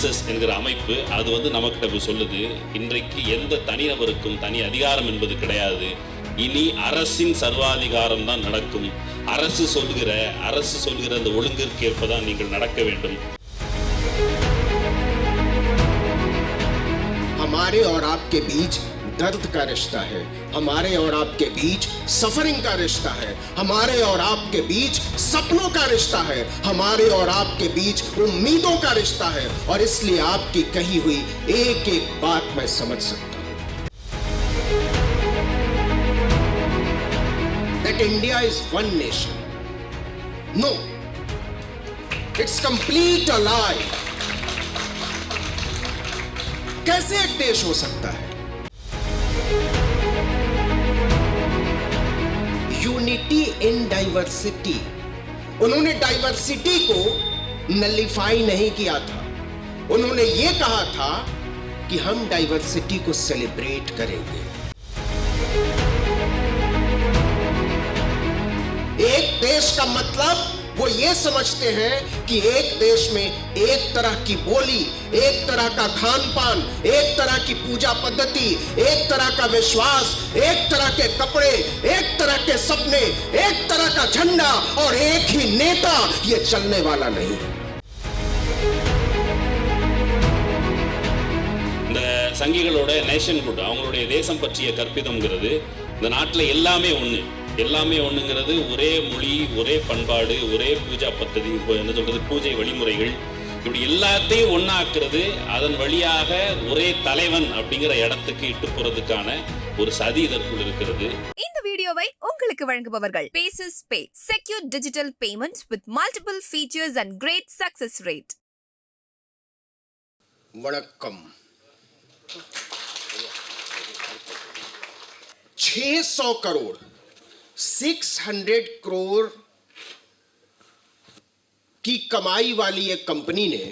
RSS என்கிற அமைப்பு அது வந்து நமக்கு சொல்லுது, இன்றைக்கு எந்த தனிநபருக்கும் தனி அதிகாரம் என்பது கிடையாது. இனி அரசின் சர்வாதிகாரம் தான் நடக்கும். அரசு சொல்கிற அந்த ஒழுங்கிற்கு ஏற்பதான் நீங்கள் நடக்க வேண்டும். हमारे और आपके बीच दर्द का रिश्ता है, हमारे और आपके बीच सफरिंग का रिश्ता है, हमारे और आपके बीच सपनों का रिश्ता है, हमारे और आपके बीच उम्मीदों का रिश्ता है। और इसलिए आपकी कही हुई एक एक बात मैं समझ सकता हूं। That India is one nation. No, it's complete a lie. कैसे एक देश हो सकता है? Unity in diversity. उन्होंने डाइवर्सिटी को नलिफाई नहीं किया था, उन्होंने ये कहा था कि हम डाइवर्सिटी को सेलिब्रेट करेंगे। एक देश का मतलब वो ये समझते हैं कि एक देश में एक तरह की बोली, एक तरह का खान पान, एक तरह की पूजा पद्धति, एक तरह का विश्वास, एक तरह के कपड़े, एक तरह के सपने, एक तरह का झंडा और एक ही नेता, ये चलने वाला नहीं है। இந்த சங்கிகளோட நேஷன்ஹுட், அவங்களுடைய தேசம் பற்றிய கற்பிதம்ங்கிறது இந்த நாட்டில் எல்லாமே ஒண்ணுங்கிறது, ஒரே மொழி, ஒரே பண்பாடு, ஒரே பூஜா பద్ధதி, என்ன சொல்றது, பூஜை வழிமுறைகள், இப்படி எல்லாத்தையும் ஒண்ணாக்குறது, அதன் வழியாக ஒரே தலைவன் அப்படிங்கிற இடத்துக்கு இட்டு போறதுக்கான ஒரு சதி இதற்குள் இருக்கிறது. இந்த வீடியோவை உங்களுக்கு வழங்குபவர்கள் Paysys Pay, secure digital payments with multiple features and great success rate. वणक्कम। 600 करोड़ 600 करोड़ की कमाई वाली एक कंपनी ने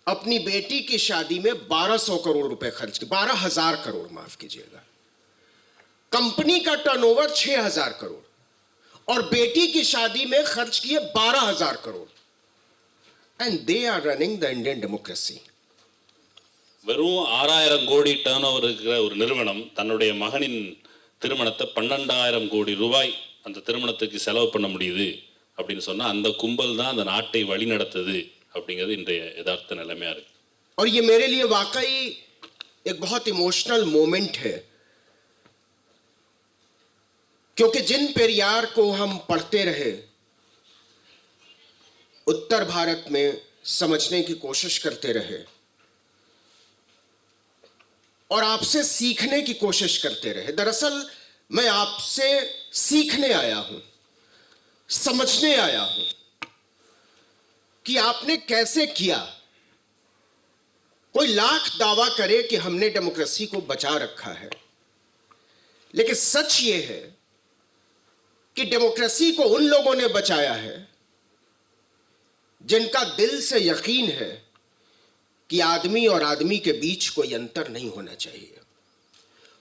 अपनी बेटी की शादी में 1200 करोड़ रुपए खर्च किए, 12,000 करोड़ माफ कीजिएगा। कंपनी का टर्नओवर 6,000 करोड़ और बेटी की शादी में खर्च किए 12,000 crore. And they are running the Indian democracy. வெறும் 6000 கோடி டர்ன் ஓவர் இருக்கிற ஒரு நிறுவனம் தன்னுடைய மகனின் திருமணத்தை 12,000 கோடி ரூபாய் அந்த திருமணத்துக்கு செலவு பண்ண முடியுது அப்படின்னு சொன்னா அந்த கும்பல் தான் அந்த நாட்டை வழி நடத்துது அப்படிங்கிறது இன்றைய யதார்த்த நிலைமையா இருக்கு. और ये मेरे लिए वाकई एक बहुत इमोशनल मोमेंट है, क्योंकि जिन पेरियार को हम पढ़ते रहे, उत्तर भारत में समझने की कोशिश करते रहे और आपसे सीखने की कोशिश करते रहे। दरअसल मैं आपसे सीखने आया हूं, समझने आया हूं कि आपने कैसे किया। कोई लाख दावा करे कि हमने डेमोक्रेसी को बचा रखा है, लेकिन सच ये है कि डेमोक्रेसी को उन लोगों ने बचाया है जिनका दिल से यकीन है कि आदमी और आदमी के बीच कोई अंतर नहीं होना चाहिए।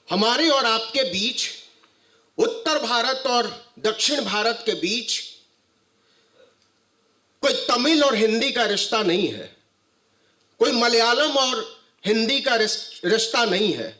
हमारे और आपके बीच, उत्तर भारत और दक्षिण भारत के बीच कोई तमिल और हिंदी का रिश्ता नहीं है, कोई मलयालम और हिंदी का रिश्ता नहीं है,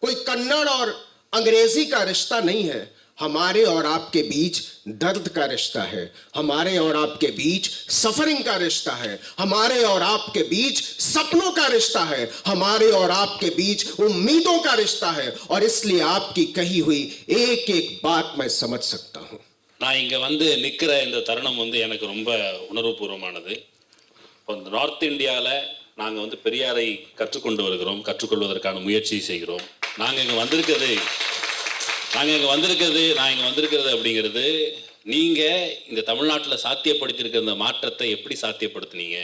कोई कन्नड़ और अंग्रेजी का रिश्ता नहीं है। हमारे और आपके बीच दर्द का रिश्ता है, हमारे और आपके बीच सफरिंग का रिश्ता है, हमारे और आपके बीच सपनों का रिश्ता है, हमारे और आपके बीच उम्मीदों का रिश्ता है। और इसलिए आपकी कही हुई एक एक बात मैं समझ सकता हूं। நான் இங்க வந்து நிக்கிற இந்த தருணம் வந்து எனக்கு ரொம்ப உணர்வுபூர்வமானது. நார்த் இந்தியால நாங்க வந்து பெரியாரை கற்றுக்கொண்டு வருகிறோம், கற்றுக்கொள்வதற்கான முயற்சி செய்கிறோம். நான் இங்க வந்திருக்கிறது அப்படிங்கிறது, நீங்க இந்த தமிழ்நாட்டில் சாத்தியப்படுத்தியிருக்கிற இந்த மாற்றத்தை எப்படி சாத்தியப்படுத்தினீங்க?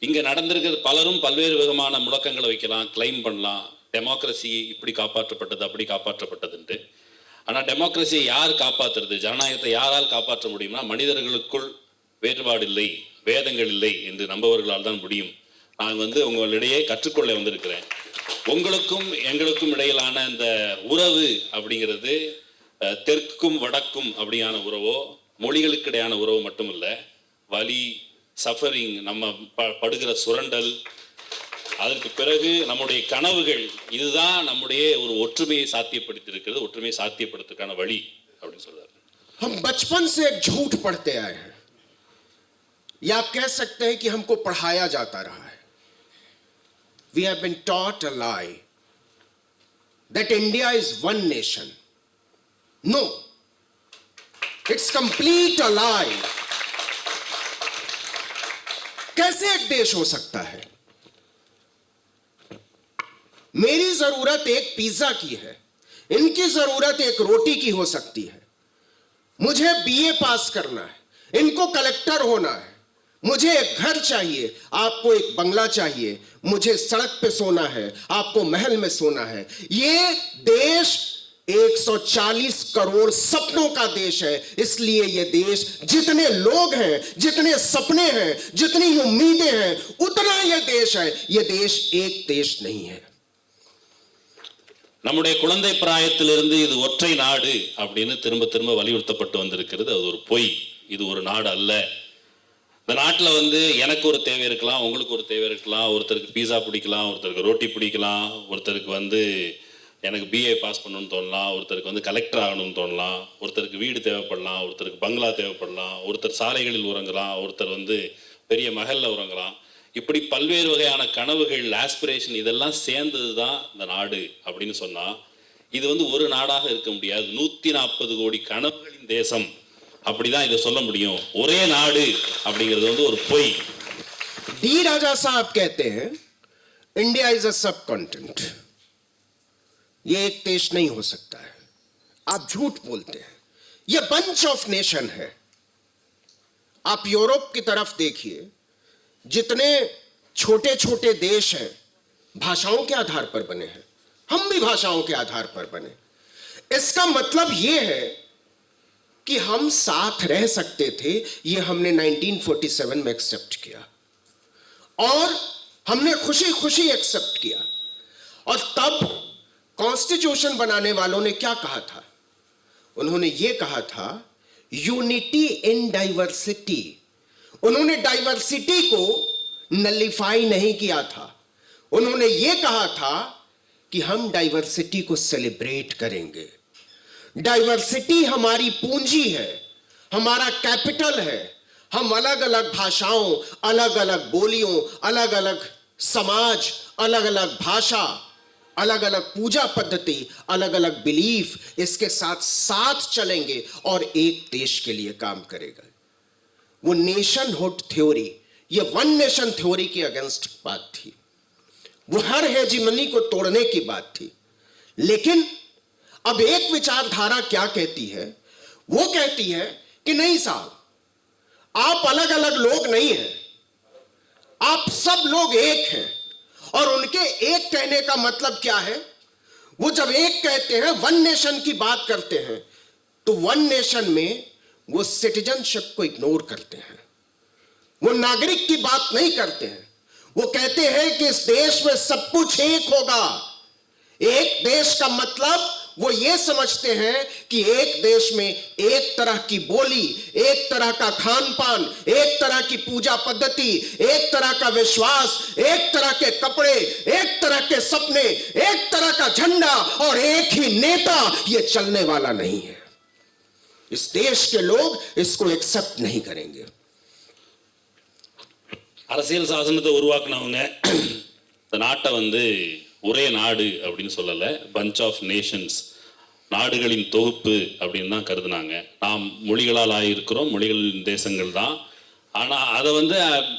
இங்க நடந்திருக்கிறது, பலரும் பல்வேறு விதமான முழக்கங்களை வைக்கலாம், கிளைம் பண்ணலாம், டெமோக்ரஸி இப்படி காப்பாற்றப்பட்டது அப்படி காப்பாற்றப்பட்டதுன்ட்டு. ஆனால் டெமோக்ரஸியை யார் காப்பாற்றுறது, ஜனநாயகத்தை யாரால் காப்பாற்ற முடியும்னா மனிதர்களுக்குள் வேறுபாடு இல்லை, வேதங்கள் இல்லை என்று நம்பவர்களால் தான் முடியும். நான் வந்து உங்களிடையே கற்றுக்கொள்ள வந்திருக்கிறேன். உங்களுக்கும் எங்களுக்கும் இடையிலான இந்த உறவு அப்படிங்கிறது தெற்கும் வடக்கும் அப்படியான உறவோ, மொழிகளுக்கு இடையான உறவு மட்டும் இல்லை, வலி, சஃபரிங், நம்ம படுகிற சுரண்டல், அதற்கு பிறகு நம்முடைய கனவுகள், இதுதான் நம்முடைய ஒரு ஒற்றுமையை சாத்தியப்படுத்தி இருக்கிறது, ஒற்றுமையை சாத்தியப்படுத்துக்கான வழி அப்படின்னு சொல்றாரு. हम बचपन से एक झूठ पढ़ते आए हैं, या आप कह सकते हैं कि हमको पढ़ाया जाता रहा है. We have been taught a lie that India is one nation. No, it's complete a lie. कैसे एक देश हो सकता है? मेरी जरूरत एक पिज्जा की है, इनकी जरूरत एक रोटी की हो सकती है. मुझे बीए पास करना है, इनको कलेक्टर होना है. मुझे एक घर चाहिए, आपको एक बंगला चाहिए. मुझे सड़क पे सोना है, आपको महल में सोना है. ये देश 140 करोड़ सपनों का देश है. इसलिए ये देश, जितने लोग हैं, जितने सपने हैं, जितनी उम्मीदें हैं, उतना ये देश है. ये देश एक देश नहीं है. நம்முடைய குழந்தை பிராயத்திலிருந்து இது ஒற்றை நாடு அப்படின்னு திரும்ப திரும்ப வலியுறுத்தப்பட்டு வந்திருக்கிறது. அது ஒரு பொய். இது ஒரு நாடு அல்ல. இந்த நாட்டில் வந்து எனக்கு ஒரு தேவை இருக்கலாம், உங்களுக்கு ஒரு தேவை இருக்கலாம். ஒருத்தருக்கு பீஸா பிடிக்கலாம், ஒருத்தருக்கு ரோட்டி பிடிக்கலாம், ஒருத்தருக்கு வந்து எனக்கு பிஏ பாஸ் பண்ணணும்னு தோணலாம், ஒருத்தருக்கு வந்து கலெக்டர் ஆகணும்னு தோணலாம், ஒருத்தருக்கு வீடு தேவைப்படலாம், ஒருத்தருக்கு பங்களா தேவைப்படலாம், ஒருத்தர் சாலைகளில் உறங்கலாம், ஒருத்தர் வந்து பெரிய மஹல்ல உறங்கலாம். இப்படி பல்வேறு வகையான கனவுகள், ஆஸ்பிரேஷன், இதெல்லாம் சேர்ந்தது தான் இந்த நாடு அப்படின்னு சொன்னா, இது வந்து ஒரு நாடாக இருக்க முடியாது. 140 கோடி கனவுகளின் தேசம் அப்படிதான் இதை சொல்ல முடியும். ஒரே நாடு அப்படிங்கிறது வந்து ஒரு பொய். डी राजा साहब कहते हैं इंडिया इज अ सब कॉन्टिनेंट. ये एक देश नहीं हो सकता है. आप झूठ बोलते हैं. ये बंच ऑफ नेशन है. आप यूरोप की तरफ देखिए, जितने छोटे छोटे देश हैं, भाषाओं के आधार पर बने हैं. हम भी भाषाओं के आधार पर बने. इसका मतलब यह है कि हम साथ रह सकते थे. ये हमने 1947 में एक्सेप्ट किया और हमने खुशी खुशी एक्सेप्ट किया. और तब कॉन्स्टिट्यूशन बनाने वालों ने क्या कहा था? उन्होंने ये कहा था यूनिटी इन डाइवर्सिटी. उन्होंने डाइवर्सिटी को नलिफाई नहीं किया था. उन्होंने ये कहा था कि हम डाइवर्सिटी को सेलिब्रेट करेंगे. डाइवर्सिटी हमारी पूंजी है, हमारा कैपिटल है. हम अलग अलग भाषाओं, अलग अलग बोलियों, अलग अलग समाज, अलग अलग भाषा, अलग अलग पूजा पद्धति, अलग अलग बिलीफ, इसके साथ साथ चलेंगे और एक देश के लिए काम करेगा. वो नेशनहुड थ्योरी, ये वन नेशन थ्योरी के अगेंस्ट बात थी. वो हर हेजिमनी को तोड़ने की बात थी. लेकिन अब एक विचारधारा क्या कहती है? वो कहती है कि नहीं साहब, आप अलग अलग लोग नहीं हैं, आप सब लोग एक हैं. और उनके एक कहने का मतलब क्या है? वो जब एक कहते हैं, वन नेशन की बात करते हैं, तो वन नेशन में वो सिटीजनशिप को इग्नोर करते हैं. वो नागरिक की बात नहीं करते हैं. वो कहते हैं कि इस देश में सब कुछ एक होगा. एक देश का मतलब वो ये समझते हैं कि एक देश में एक तरह की बोली, एक तरह का खान पान, एक तरह की पूजा पद्धति, एक तरह का विश्वास, एक तरह के कपड़े, एक तरह के सपने, एक तरह का झंडा और एक ही नेता, ये चलने वाला नहीं है. इस देश के लोग इसको एक्सेप्ट नहीं करेंगे. அரசியல் சாசனத்தை உருவாக்குனவங்க இந்த நாட்டை வந்து ஒரே நாடு அப்படின்னு சொல்லலை, பஞ்ச் ஆஃப் நேஷன்ஸ், நாடுகளின் தொகுப்பு அப்படின்னு தான் கருதுனாங்க. நாம் மொழிகளால் ஆகியிருக்கிறோம், மொழிகளின் தேசங்கள் தான். ஆனால் அதை வந்து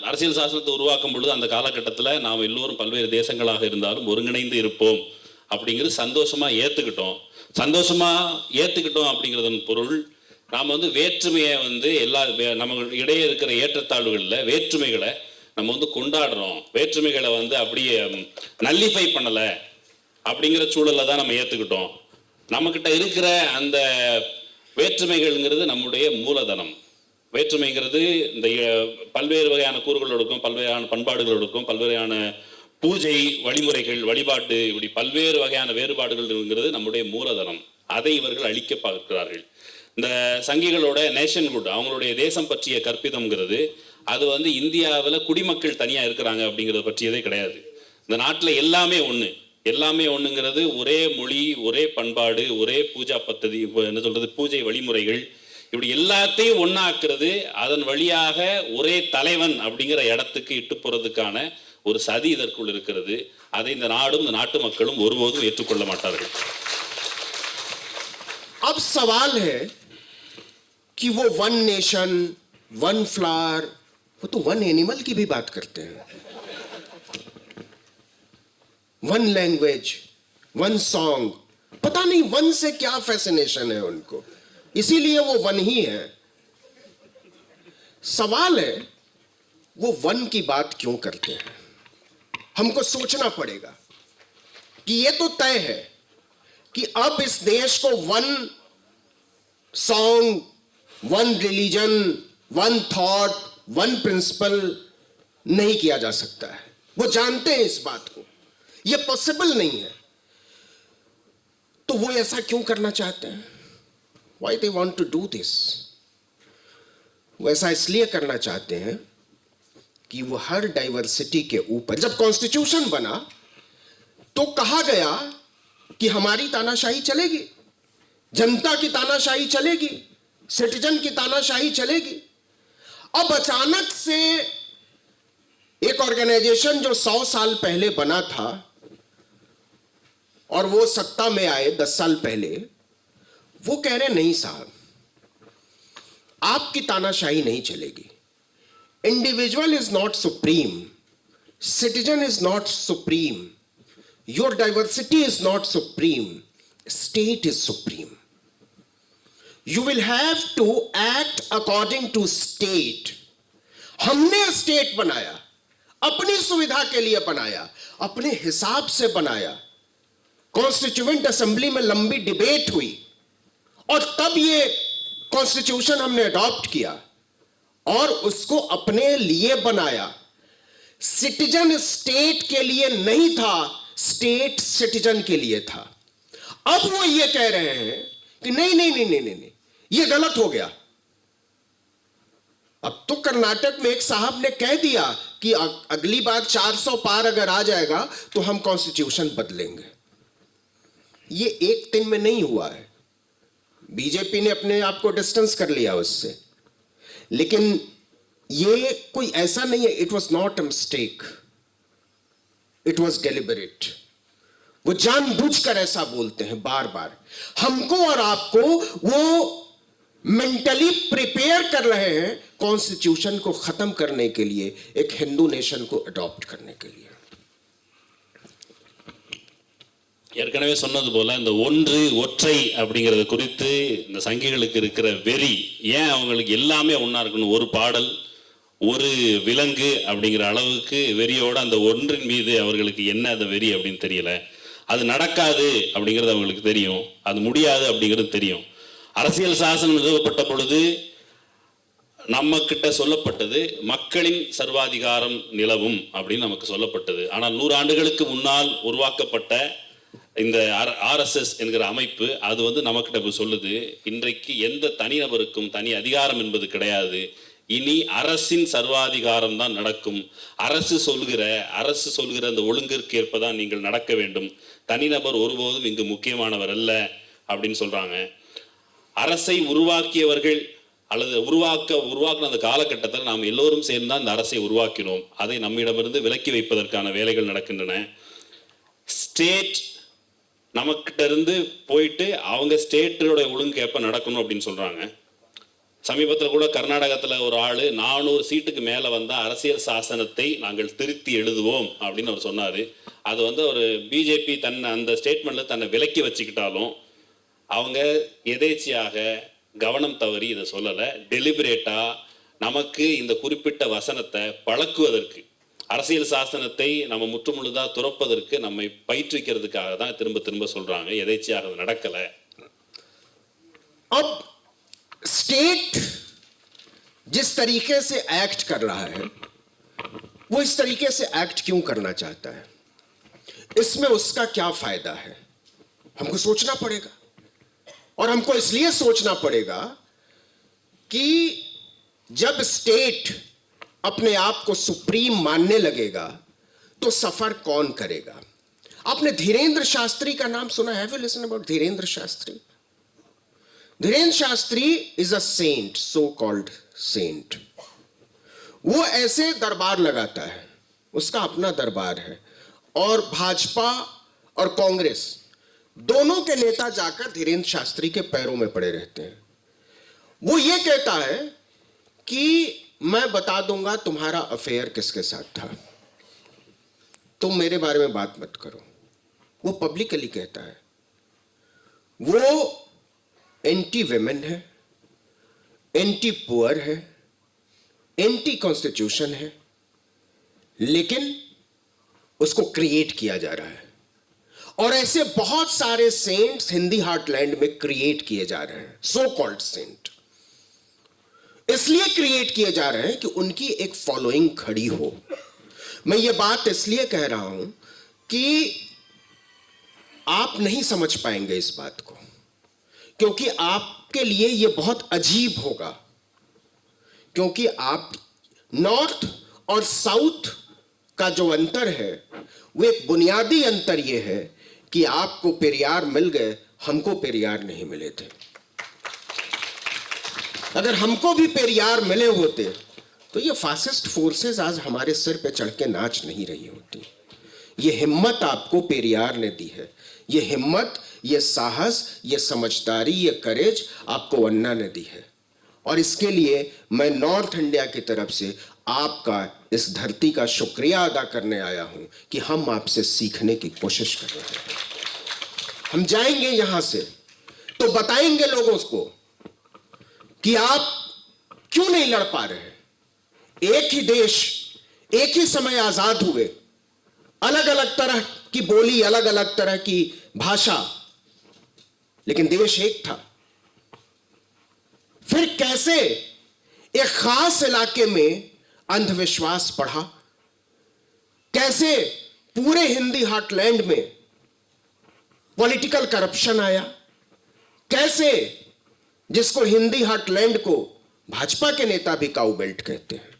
அரசியல் சாசனத்தை உருவாக்கும் பொழுது அந்த காலகட்டத்தில் நாம் எல்லோரும் பல்வேறு தேசங்களாக இருந்தாலும் ஒருங்கிணைந்து இருப்போம் அப்படிங்கிறது சந்தோஷமாக ஏற்றுக்கிட்டோம் அப்படிங்கிறதன் பொருள், நாம் வந்து வேற்றுமையை வந்து நம்ம இடையே இருக்கிற ஏற்றத்தாழ்வுகளில் வேற்றுமைகளை நம்ம வந்து கொண்டாடுறோம், வேற்றுமைகளை வந்து அப்படியே நல்லிஃபை பண்ணலை அப்படிங்கிற சூழலை தான் நம்ம ஏற்றுக்கிட்டோம். நம்மக்கிட்ட இருக்கிற அந்த வேற்றுமைகள்ங்கிறது நம்முடைய மூலதனம். வேற்றுமைங்கிறது இந்த பல்வேறு வகையான கூறுகளோடுக்கும், பல்வேறான பண்பாடுகளோடுக்கும், பல்வேறான பூஜை வழிமுறைகள், வழிபாட்டு, இப்படி பல்வேறு வகையான வேறுபாடுகள்ங்கிறது நம்முடைய மூலதனம். அதை இவர்கள் அழிக்க பார்க்கிறார்கள். இந்த சங்கிகளோட நேஷன்ஹுட், அவங்களுடைய தேசம் பற்றிய கற்பிதம்ங்கிறது அது வந்து இந்தியாவில் குடிமக்கள் தனியாக இருக்கிறாங்க அப்படிங்கிறத பற்றியதே கிடையாது. இந்த நாட்டில் எல்லாமே ஒன்று, எல்லாமே ஒன்றுங்கிறது ஒரே மொழி, ஒரே பண்பாடு, ஒரே பூஜா பத்ததி, என்ன சொல்கிறது, பூஜை வழிமுறைகள், இப்படி எல்லாத்தையும் ஒன்றாக்குறது, அதன் வழியாக ஒரே தலைவன் அப்படிங்கிற இடத்துக்கு இட்டு போகிறதுக்கான ஒரு சதி இதற்குள் இருக்கிறது. அதை இந்த நாடும் இந்த நாட்டு மக்களும் ஒருபோதும் ஏற்றுக்கொள்ள மாட்டார்கள். अब सवाल है कि वो वन नेशन, वन फ्लावर, वो तो वन एनिमल की भी बात करते हैं, वन लैंग्वेज, वन सॉन्ग, पता नहीं वन से क्या फैसिनेशन है उनको, इसीलिए वो वन ही है. सवाल है वो वन की बात क्यों करते हैं. हमको सोचना पड़ेगा कि ये तो तय है कि अब इस देश को one song, one religion, one thought, one principle नहीं किया जा सकता है. वो जानते हैं इस बात को, ये पॉसिबल नहीं है. तो वो ऐसा क्यों करना चाहते हैं? Why they want to do this? वो ऐसा इसलिए करना चाहते हैं कि वो हर डाइवर्सिटी के ऊपर, जब कॉन्स्टिट्यूशन बना तो कहा गया कि हमारी तानाशाही चलेगी, जनता की तानाशाही चलेगी, सिटीजन की तानाशाही चलेगी. अब अचानक से एक ऑर्गेनाइजेशन जो 100 साल पहले बना था और वो सत्ता में आए 10 साल पहले, वो कह रहे नहीं साहब, आपकी तानाशाही नहीं चलेगी. Individual is not supreme, citizen is not supreme, your diversity is not supreme, state is supreme. You will have to act according to state. हमने स्टेट बनाया, अपनी सुविधा के लिए बनाया, अपने हिसाब से बनाया. कॉन्स्टिट्यूएंट असेंबली में लंबी डिबेट हुई और तब ये कॉन्स्टिट्यूशन हमने अडॉप्ट किया और उसको अपने लिए बनाया. सिटीजन स्टेट के लिए नहीं था, स्टेट सिटीजन के लिए था. अब वो ये कह रहे हैं कि नहीं नहीं नहीं नहीं नहीं, नहीं ये गलत हो गया. अब तो कर्नाटक में एक साहब ने कह दिया कि अगली बार 400 पार अगर आ जाएगा तो हम कॉन्स्टिट्यूशन बदलेंगे. ये एक दिन में नहीं हुआ है. बीजेपी ने अपने आप को डिस्टेंस कर लिया उससे, लेकिन ये कोई ऐसा नहीं है. It was not a mistake, it was deliberate. वो जानबूझकर ऐसा बोलते हैं बार बार. हमको और आपको वो मेंटली प्रिपेयर कर रहे हैं कॉन्स्टिट्यूशन को खत्म करने के लिए, एक हिंदू नेशन को अडॉप्ट करने के लिए. ஏற்கனவே சொன்னது போல இந்த ஒன்று ஒற்றை அப்படிங்கிறது குறித்து இந்த சங்கிகளுக்கு இருக்கிற வெறி, ஏன் அவங்களுக்கு எல்லாமே ஒன்றா இருக்கணும், ஒரு பாடல், ஒரு விலங்கு அப்படிங்கிற அளவுக்கு வெறியோட அந்த ஒன்றின் மீது அவர்களுக்கு என்ன அந்த வெறி அப்படின்னு தெரியல. அது நடக்காது அப்படிங்கிறது அவங்களுக்கு தெரியும், அது முடியாது அப்படிங்கிறது தெரியும். அரசியல் சாசனம் நிறுவப்பட்ட பொழுது நம்ம கிட்ட சொல்லப்பட்டது மக்களின் சர்வாதிகாரம் நிலவும் அப்படின்னு நமக்கு சொல்லப்பட்டது. ஆனால் 100 ஆண்டுகளுக்கு முன்னால் உருவாக்கப்பட்ட இந்த RSS என்கிற அமைப்பு அது வந்து நமக்கிட்ட இப்போ சொல்லுது, இன்றைக்கு எந்த தனிநபருக்கும் தனி அதிகாரம் என்பது கிடையாது, இனி அரசின் சர்வாதிகாரம் தான் நடக்கும், அரசு சொல்கிற அந்த ஒழுங்கிற்கு ஏற்பதான் நீங்கள் நடக்க வேண்டும், தனிநபர் ஒருபோதும் இங்கு முக்கியமானவர் அல்ல அப்படின்னு சொல்றாங்க. அரசை உருவாக்கியவர்கள் அல்லது உருவாக்கின அந்த காலகட்டத்தில் நாம் எல்லோரும் சேர்ந்து தான் இந்த அரசை உருவாக்கினோம். அதை நம்மிடமிருந்து விலக்கி வைப்பதற்கான வேலைகள் நடக்கின்றன. ஸ்டேட் நமக்கிட்ட இருந்து போயிட்டு அவங்க ஸ்டேட்டோட ஒழுங்கு எப்போ நடக்கணும் அப்படின்னு சொல்றாங்க. சமீபத்தில் கூட கர்நாடகத்தில் ஒரு ஆள் 400 சீட்டுக்கு மேலே வந்தால் அரசியல் சாசனத்தை நாங்கள் திருத்தி எழுதுவோம் அப்படின்னு அவர் சொன்னார். அது வந்து ஒரு பிஜேபி அந்த ஸ்டேட்மெண்ட்டில் தன்னை விலக்கி வச்சுக்கிட்டாலும் அவங்க எதேச்சியாக கவனம் தவறி இதை சொல்லலை. டெலிபரேட்டாக நமக்கு இந்த குறிப்பிட்ட வசனத்தை பழக்குவதற்கு, அரசியல் சாசனத்தை நம்ம முற்றுமுழுதாக துறப்பதற்கு நம்மை பயிற்றுவிக்கிறதுக்காக தான் திரும்ப திரும்ப சொல்கிறாங்க. எதேச்சியாக அது நடக்கலை. अब स्टेट जिस तरीके से एक्ट कर रहा है वो इस तरीके से एक्ट क्यों करना चाहता है, इसमें उसका क्या फायदा है, हमको सोचना पड़ेगा. और हमको इसलिए सोचना पड़ेगा कि जब स्टेट अपने आप को सुप्रीम मानने लगेगा तो सफर कौन करेगा। आपने धीरेन्द्र शास्त्री का नाम सुना है? Listen about Dhirendra Shastri. Dhirendra Shastri is a saint, so called saint. वो ऐसे दरबार लगाता है, उसका अपना दरबार है, और भाजपा और कांग्रेस दोनों के नेता जाकर धीरेन्द्र शास्त्री के पैरों में पड़े रहते हैं। वो ये कहता है कि मैं बता दूंगा तुम्हारा अफेयर किसके साथ था, तुम मेरे बारे में बात मत करो। वो पब्लिकली कहता है। वो एंटी वेमेन है, एंटी पुअर है, एंटी कॉन्स्टिट्यूशन है, लेकिन उसको क्रिएट किया जा रहा है। और ऐसे बहुत सारे सेंट्स हिंदी हार्टलैंड में क्रिएट किए जा रहे हैं, सो कॉल्ड सेंट। इसलिए क्रिएट किए जा रहे हैं कि उनकी एक फॉलोइंग खड़ी हो। मैं ये बात इसलिए कह रहा हूं कि आप नहीं समझ पाएंगे इस बात को, क्योंकि आपके लिए यह बहुत अजीब होगा, क्योंकि आप नॉर्थ और साउथ का जो अंतर है वो एक बुनियादी अंतर यह है कि आपको पेरियार मिल गए, हमको पेरियार नहीं मिले थे। अगर हमको भी पेरियार मिले होते तो ये फासिस्ट फोर्सेस आज हमारे सिर पे चढ़ के नाच नहीं रही होती। ये हिम्मत आपको पेरियार ने दी है, ये हिम्मत, ये साहस, ये समझदारी, ये करेज आपको अन्ना ने दी है। और इसके लिए मैं नॉर्थ इंडिया की तरफ से आपका इस धरती का शुक्रिया अदा करने आया हूं कि हम आपसे सीखने की कोशिश कर रहे हैं। हम जाएंगे यहां से तो बताएंगे लोगों को कि आप क्यों नहीं लड़ पा रहे। एक ही देश, एक ही समय आजाद हुए, अलग अलग तरह की बोली, अलग अलग तरह की भाषा, लेकिन देश एक था। फिर कैसे एक खास इलाके में अंधविश्वास बढ़ा, कैसे पूरे हिंदी हार्टलैंड में पॉलिटिकल करप्शन आया, कैसे जिसको हिंदी हार्टलैंड को भाजपा के नेता भी काऊ बेल्ट कहते हैं।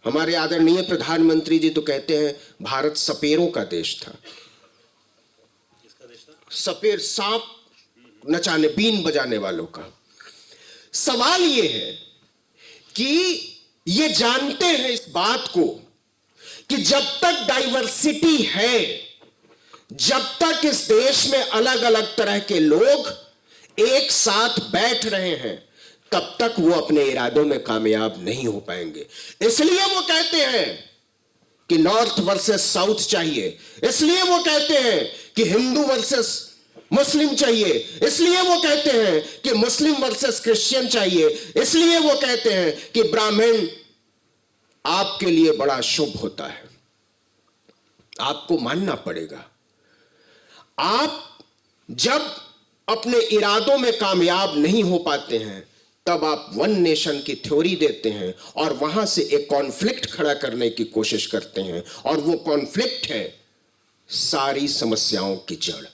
हमारे आदरणीय प्रधानमंत्री जी तो कहते हैं भारत सपेरों का देश था। सपेर, सांप नचाने, बीन बजाने वालों का। सवाल यह है कि ये जानते हैं इस बात को कि जब तक डाइवर्सिटी है, जब तक इस देश में अलग अलग तरह के लोग एक साथ बैठ रहे हैं, तब तक वो अपने इरादों में कामयाब नहीं हो पाएंगे। इसलिए वो कहते हैं कि नॉर्थ वर्सेस साउथ चाहिए, इसलिए वो कहते हैं कि हिंदू वर्सेस मुस्लिम चाहिए, इसलिए वो कहते हैं कि मुस्लिम वर्सेस क्रिश्चियन चाहिए, इसलिए वो कहते हैं कि ब्राह्मण आपके लिए बड़ा शुभ होता है। आपको मानना पड़ेगा, आप जब अपने इरादों में कामयाब नहीं हो पाते हैं तब आप वन नेशन की थ्योरी देते हैं और वहां से एक कॉन्फ्लिक्ट खड़ा करने की कोशिश करते हैं, और वो कॉन्फ्लिक्ट है सारी समस्याओं की जड़।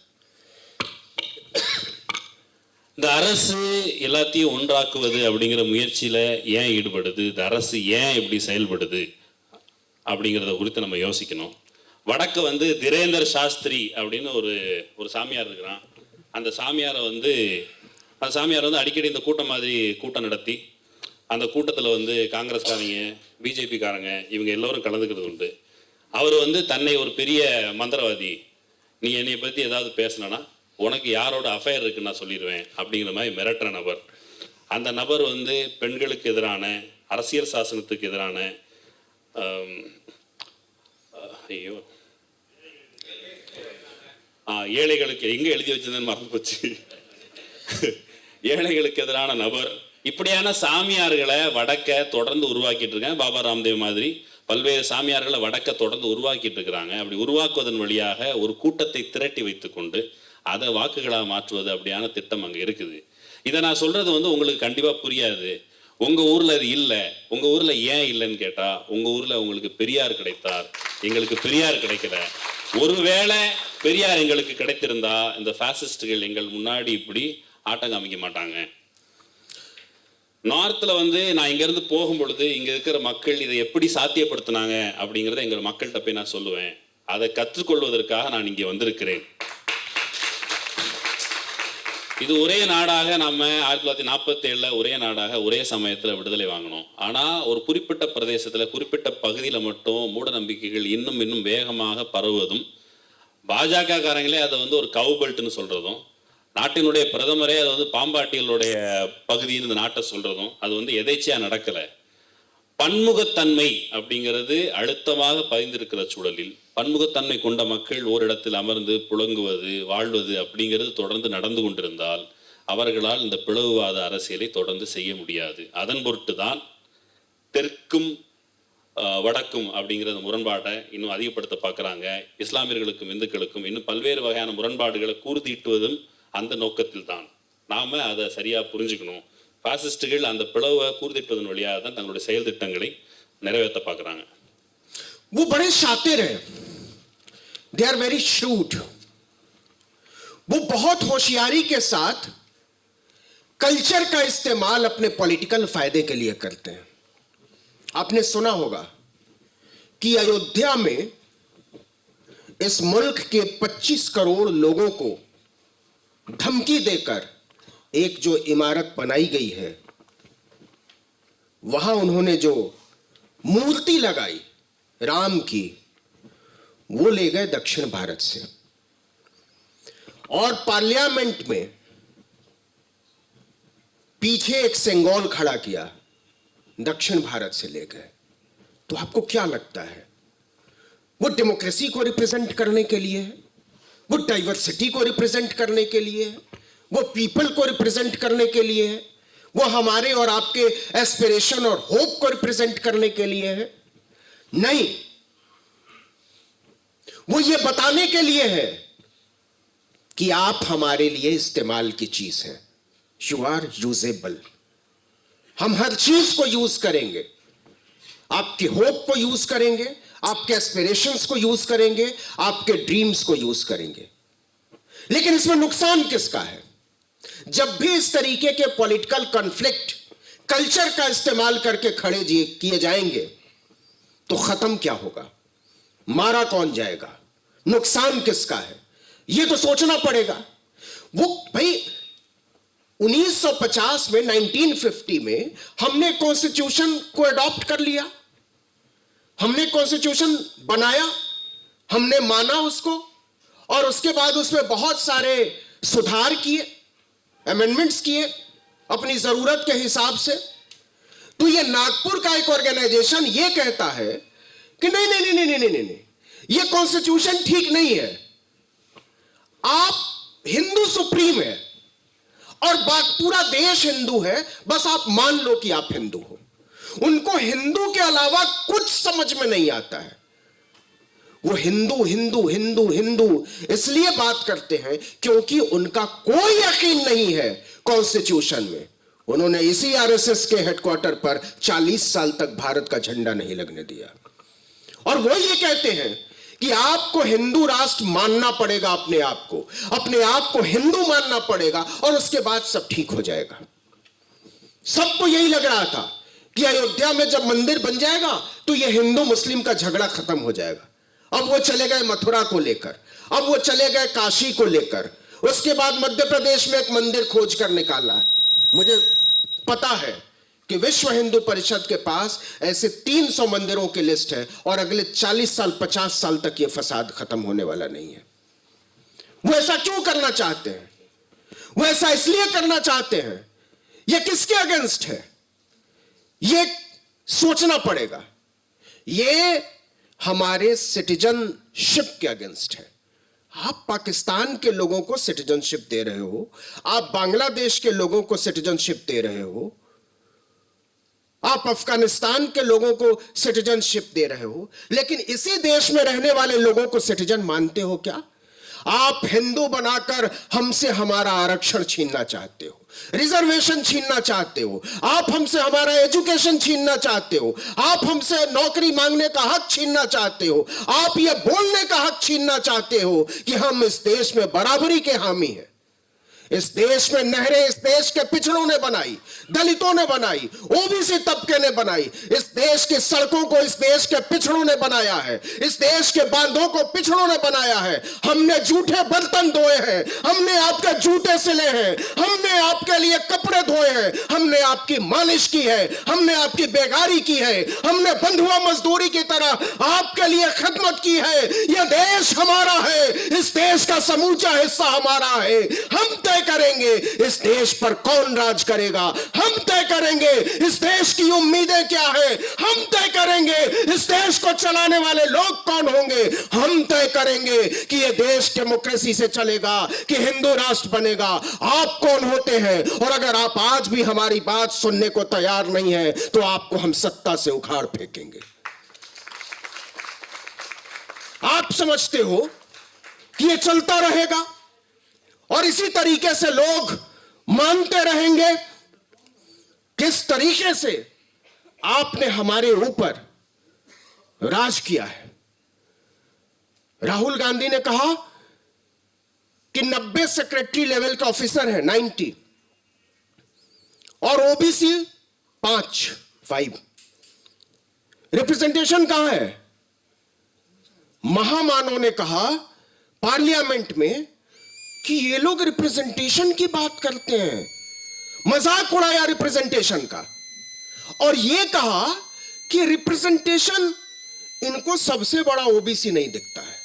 இந்த அரசு எல்லாத்தையும் ஒன்றாக்குவது அப்படிங்கிற முயற்சியில் ஏன் ஈடுபடுது, இந்த அரசு ஏன் இப்படி செயல்படுது அப்படிங்கிறத குறித்து நம்ம யோசிக்கணும். வடக்கு வந்து திரேந்தர் சாஸ்திரி அப்படின்னு ஒரு சாமியார் இருக்கிறான். அந்த சாமியாரை வந்து அடிக்கடி இந்த கூட்டம் மாதிரி கூட்டம் நடத்தி அந்த கூட்டத்தில் வந்து காங்கிரஸ்காரங்க, பிஜேபிக்காரங்க இவங்க எல்லோரும் கலந்துக்கிறது உண்டு. அவர் வந்து தன்னை ஒரு பெரிய மந்திரவாதி, நீ என்னை பற்றி ஏதாவது பேசினா உனக்கு யாரோட அஃபேர் இருக்குன்னு நான் சொல்லிடுவேன் அப்படிங்கிற மாதிரி மிரட்டுற நபர். அந்த நபர் வந்து பெண்களுக்கு எதிரான, அரசியல் சாசனத்துக்கு எதிரான, ஏழைகளுக்கு எங்கே எழுதி வச்சிருந்தேன்னு மறந்து போச்சு, ஏழைகளுக்கு எதிரான நபர். இப்படியான சாமியார்களை வடக்க தொடர்ந்து உருவாக்கிட்டு இருக்காங்க. பாபா ராம்தேவ் மாதிரி பல்வேறு சாமியார்களை வடக்க தொடர்ந்து உருவாக்கிட்டு இருக்கிறாங்க. அப்படி உருவாக்குவதன் வழியாக ஒரு கூட்டத்தை திரட்டி வைத்துக்கொண்டு அதை வாக்குகளாக மாற்றுவது அப்படியான திட்டம் அங்கே இருக்குது. இதை நான் சொல்றது வந்து உங்களுக்கு கண்டிப்பாக புரியாது. உங்கள் ஊரில் இது இல்லை, உங்கள் ஊரில் ஏன் இல்லைன்னு கேட்டால், உங்கள் ஊரில் உங்களுக்கு பெரியார் கிடைத்தார், எங்களுக்கு பெரியார் கிடைக்கல. ஒருவேளை பெரியார் எங்களுக்கு கிடைத்திருந்தா இந்த ஃபாசிஸ்டுகள் எங்கள் முன்னாடி இப்படி ஆட்டம் காமிக்க மாட்டாங்க. நார்த்தில் வந்து நான் இங்கேருந்து போகும் பொழுது இங்கே இருக்கிற மக்கள் இதை எப்படி சாத்தியப்படுத்தினாங்க அப்படிங்கிறத எங்கள் மக்கள்கிட்ட போய் நான் சொல்லுவேன். அதை கற்றுக்கொள்வதற்காக நான் இங்கே வந்திருக்கிறேன். இது ஒரே நாடாக நம்ம 1947 ஒரே நாடாக ஒரே சமயத்தில் விடுதலை வாங்கினோம். ஆனால் ஒரு குறிப்பிட்ட பிரதேசத்தில் குறிப்பிட்ட பகுதியில் மட்டும் மூட நம்பிக்கைகள் இன்னும் இன்னும் வேகமாக பரவுவதும், பாஜக காரங்களே அதை வந்து ஒரு கவு பெல்ட்னு சொல்கிறதும், நாட்டினுடைய பிரதமரே அது வந்து பாம்பாட்டிகளுடைய பகுதின்னு இந்த நாட்டை சொல்கிறதும் அது வந்து எதேச்சையாக நடக்கலை. பன்முகத்தன்மை அப்படிங்கிறது அழுத்தமாக பதிந்திருக்கிற சூழலில் பன்முகத்தன்மை கொண்ட மக்கள் ஓரிடத்தில் அமர்ந்து புழங்குவது வாழ்வது அப்படிங்கிறது தொடர்ந்து நடந்து கொண்டிருந்தால் அவர்களால் இந்த பிளவுவாத அரசியலை தொடர்ந்து செய்ய முடியாது. அதன் பொருட்டு தான் தெற்கும் வடக்கும் அப்படிங்கிற முரண்பாட்டை இன்னும் அதிகப்படுத்த பார்க்குறாங்க. இஸ்லாமியர்களுக்கும் இந்துக்களுக்கும் இன்னும் பல்வேறு வகையான முரண்பாடுகளை கூர்தீட்டுவதும் அந்த நோக்கத்தில் தான். நாம் அதை சரியாக புரிஞ்சுக்கணும். பாசிஸ்டுகள் அந்த பிளவை கூர்திட்டுவதன் வழியாக தான் தங்களுடைய செயல் திட்டங்களை நிறைவேற்ற பார்க்குறாங்க. वो बड़े शातिर हैं, दे आर वेरी श्रूड. वो बहुत होशियारी के साथ कल्चर का इस्तेमाल अपने पॉलिटिकल फायदे के लिए करते हैं. आपने सुना होगा कि अयोध्या में इस मुल्क के 25 करोड़ लोगों को धमकी देकर एक जो इमारत बनाई गई है, वहां उन्होंने जो मूर्ति लगाई राम की, वो ले गए दक्षिण भारत से, और पार्लियामेंट में पीछे एक सिंगल खड़ा किया, दक्षिण भारत से ले गए. तो आपको क्या लगता है, वो डेमोक्रेसी को रिप्रेजेंट करने के लिए है? वो डाइवर्सिटी को रिप्रेजेंट करने के लिए है? वो पीपल को रिप्रेजेंट करने के लिए है? वो हमारे और आपके एस्पिरेशन और होप को रिप्रेजेंट करने के लिए है? नहीं, वो ये बताने के लिए है कि आप हमारे लिए इस्तेमाल की चीज है. You are usable. हम हर चीज को यूज करेंगे. आपके होप को यूज करेंगे, आपके एस्पिरेशंस को यूज करेंगे, आपके ड्रीम्स को यूज करेंगे. लेकिन इसमें नुकसान किसका है? जब भी इस तरीके के पॉलिटिकल कॉन्फ्लिक्ट कल्चर का इस्तेमाल करके खड़े किए जाएंगे तो खत्म क्या होगा, मारा कौन जाएगा, नुकसान किसका है, यह तो सोचना पड़ेगा. वो भाई 1950 में 1950 में हमने कॉन्स्टिट्यूशन को अडॉप्ट कर लिया, हमने कॉन्स्टिट्यूशन बनाया, हमने माना उसको, और उसके बाद उसमें बहुत सारे सुधार किए, अमेंडमेंट्स किए अपनी जरूरत के हिसाब से. तो ये नागपुर का एक ऑर्गेनाइजेशन ये कहता है कि नहीं नहीं नहीं नहीं नहीं नहीं नहीं, ये कॉन्स्टिट्यूशन ठीक नहीं है. आप हिंदू सुप्रीम है और पूरा देश हिंदू है, बस आप मान लो कि आप हिंदू हो. उनको हिंदू के अलावा कुछ समझ में नहीं आता है. वो हिंदू हिंदू हिंदू हिंदू इसलिए बात करते हैं क्योंकि उनका कोई यकीन नहीं है कॉन्स्टिट्यूशन में. उन्होंने इसी आरएसएस के हेडक्वार्टर पर 40 साल तक भारत का झंडा नहीं लगने दिया. और वो ये कहते हैं कि आपको हिंदू राष्ट्र मानना पड़ेगा, अपने आप को हिंदू मानना पड़ेगा, और उसके बाद सब ठीक हो जाएगा. सबको यही लग रहा था कि अयोध्या में जब मंदिर बन जाएगा तो ये हिंदू मुस्लिम का झगड़ा खत्म हो जाएगा. अब वो चले गए मथुरा को लेकर, अब वो चले गए काशी को लेकर, उसके बाद मध्य प्रदेश में एक मंदिर खोज कर निकाला है. मुझे पता है कि विश्व हिंदू परिषद के पास ऐसे 300 मंदिरों की लिस्ट है, और अगले 40 साल 50 साल तक ये फसाद खत्म होने वाला नहीं है. वो ऐसा क्यों करना चाहते हैं? वो ऐसा इसलिए करना चाहते हैं, ये किसके अगेंस्ट है, ये सोचना पड़ेगा. ये हमारे सिटीजनशिप के अगेंस्ट है. आप पाकिस्तान के लोगों को सिटीजनशिप दे रहे हो, आप बांग्लादेश के लोगों को सिटीजनशिप दे रहे हो, आप अफगानिस्तान के लोगों को सिटीजनशिप दे रहे हो, लेकिन इसी देश में रहने वाले लोगों को सिटीजन मानते हो क्या? आप हिंदू बनाकर हमसे हमारा आरक्षण छीनना चाहते हो, रिजर्वेशन छीनना चाहते हो, आप हमसे हमारा एजुकेशन छीनना चाहते हो, आप हमसे नौकरी मांगने का हक छीनना चाहते हो, आप ये बोलने का हक छीनना चाहते हो कि हम इस देश में बराबरी के हामी हैं. इस देश में नहरें इस देश के पिछड़ों ने बनाई, दलितों ने बनाई, ओबीसी तबके ने बनाई। इस देश की सड़कों को इस देश के पिछड़ों ने बनाया है, इस देश के बांधों को पिछड़ों ने बनाया है। हमने जूठे बर्तन धोए हैं, हमने आपके जूते सिले हैं, हमने आपके लिए कपड़े धोए हैं, हमने आपकी मालिश की है, हमने आपकी बेगारी की है, हमने बंधुआ मजदूरी की तरह आपके लिए खिदमत की है। यह देश हमारा है, इस देश का समूचा हिस्सा हमारा है। हम तय करेंगे इस देश पर कौन राज करेगा, हम तय करेंगे इस देश की उम्मीदें क्या है, हम तय करेंगे इस देश को चलाने वाले लोग कौन होंगे, हम तय करेंगे कि यह देश डेमोक्रेसी से चलेगा कि हिंदू राष्ट्र बनेगा। आप कौन होते हैं? और अगर आप आज भी हमारी बात सुनने को तैयार नहीं है तो आपको हम सत्ता से उखाड़ फेंकेंगे। आप समझते हो कि यह चलता रहेगा और इसी तरीके से लोग मानते रहेंगे? किस तरीके से आपने हमारे ऊपर राज किया है। राहुल गांधी ने कहा कि 90 सेक्रेटरी लेवल का ऑफिसर है, 90, और ओबीसी 5 रिप्रेजेंटेशन कहां है? महामानव ने कहा पार्लियामेंट में कि ये लोग रिप्रेजेंटेशन की बात करते हैं, मजाक उड़ाया रिप्रेजेंटेशन का, और ये कहा कि रिप्रेजेंटेशन इनको सबसे बड़ा ओबीसी नहीं दिखता है,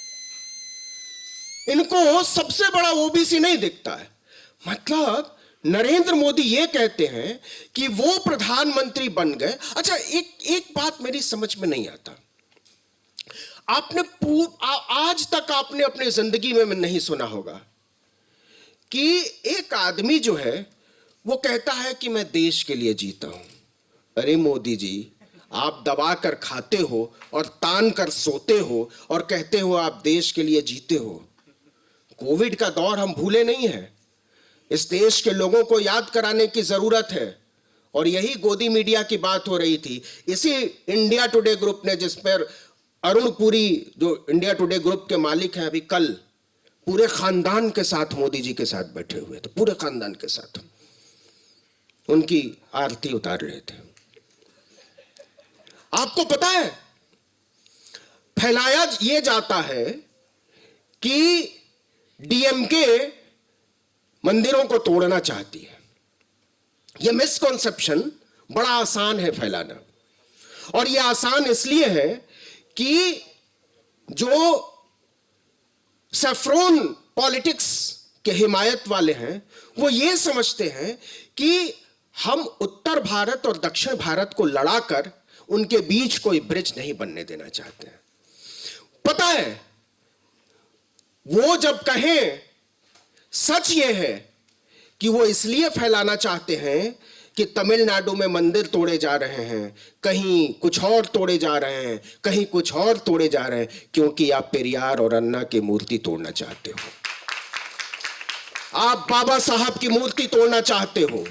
इनको सबसे बड़ा ओबीसी नहीं दिखता है। मतलब नरेंद्र मोदी ये कहते हैं कि वो प्रधानमंत्री बन गए। अच्छा, एक बात मेरी समझ में नहीं आता, आपने आज तक आपने अपने जिंदगी में नहीं सुना होगा कि एक आदमी जो है वो कहता है कि मैं देश के लिए जीता हूं। अरे मोदी जी, आप दबा कर खाते हो और तान कर सोते हो और कहते हो आप देश के लिए जीते हो। कोविड का दौर हम भूले नहीं है, इस देश के लोगों को याद कराने की जरूरत है। और यही गोदी मीडिया की बात हो रही थी, इसी इंडिया टुडे ग्रुप ने, जिस पर अरुण पुरी जो इंडिया टुडे ग्रुप के मालिक हैं, अभी कल पूरे खानदान के साथ मोदी जी के साथ बैठे हुए थे, पूरे खानदान के साथ उनकी आरती उतार रहे थे। आपको पता है फैलाया यह जाता है कि डीएमके मंदिरों को तोड़ना चाहती है। यह मिसकॉन्सेप्शन बड़ा आसान है फैलाना, और यह आसान इसलिए है कि जो सैफ्रॉन पॉलिटिक्स के हिमायत वाले हैं वो ये समझते हैं कि हम उत्तर भारत और दक्षिण भारत को लड़ाकर उनके बीच कोई ब्रिज नहीं बनने देना चाहते हैं। पता है, वो जब कहें, सच ये है कि वो इसलिए फैलाना चाहते हैं कि तमिलनाडु में मंदिर तोड़े जा रहे हैं, कहीं कुछ और तोड़े जा रहे हैं, कहीं कुछ और तोड़े जा रहे हैं, क्योंकि आप पेरियार और अन्ना की मूर्ति तोड़ना चाहते हो, आप बाबा साहब की मूर्ति तोड़ना चाहते हो,